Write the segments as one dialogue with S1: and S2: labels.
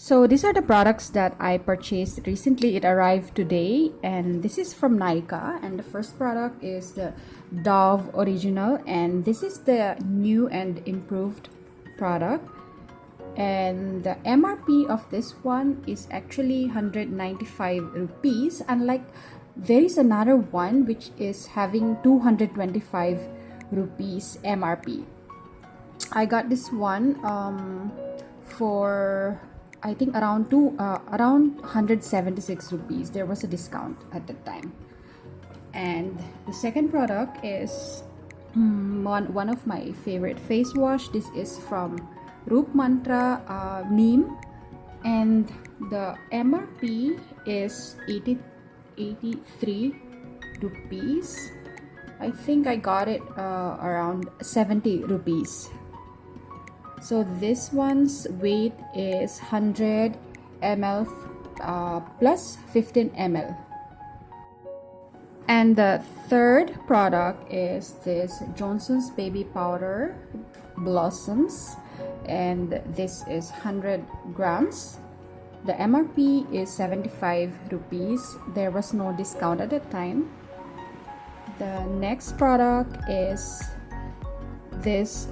S1: So these are the products that I purchased recently. It arrived today, and this is from Nykaa, and the first product is the Dove Original, and this is the new and improved product, and the MRP of this one is actually 195 rupees, unlike there is another one which is having 225 rupees MRP. I got this one for I think around 176 rupees. There was a discount at the time. And the second product is one of my favorite face wash. This is from Roop Mantra Neem, and the MRP is 83 rupees. I think I got it around 70 rupees. So this one's weight is 100 ml plus 15 ml. And the third product is this Johnson's Baby Powder Blossoms, and this is 100 grams. The MRP is 75 rupees. There was no discount at the time. The next product is this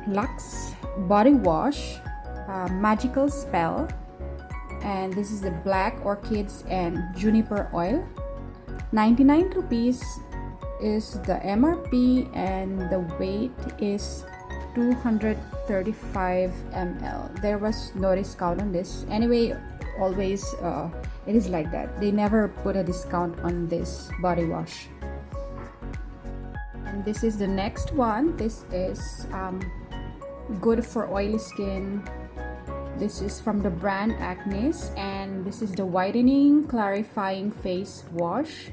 S1: Lux body wash, magical spell, and this is the black orchids and juniper oil. 99 rupees is the MRP, and the weight is 235 ml. There was no discount on this. Anyway, always it is like that. They never put a discount on this body wash. And this is the next one. This is good for oily skin. This is from the brand Acnes, and this is the whitening clarifying face wash,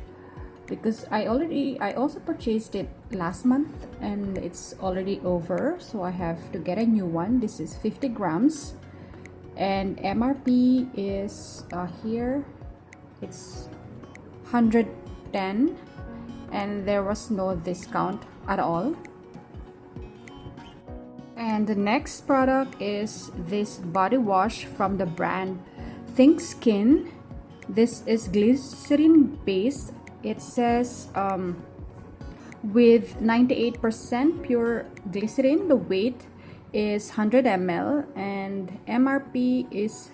S1: because I also purchased it last month and it's already over, so I have to get a new one. This is 50 grams, and MRP is here it's 110, and there was no discount at all. And the next product is this body wash from the brand Thinkskin. This is glycerin based. It says with 98% pure glycerin. The weight is 100 ml, and MRP is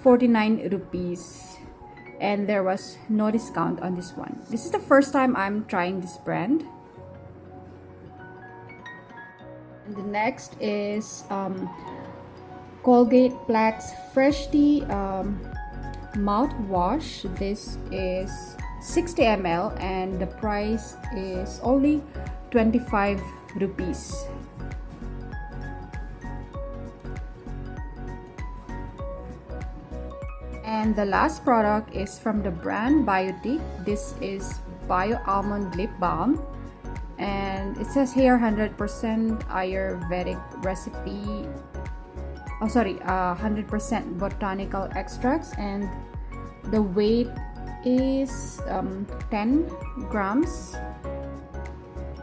S1: 49 rupees, and there was no discount on this one. This is the first time I'm trying this brand. And the next is colgateplax fresh tea mouthwash. This is 60 ml, and the price is only 25 rupees. And the last product is from the brand Biotique. This is Bio Almond Lip Balm, and it says here 100% Ayurvedic recipe. 100% botanical extracts, and the weight is 10 grams,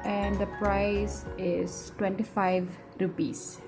S1: and the price is 25 rupees.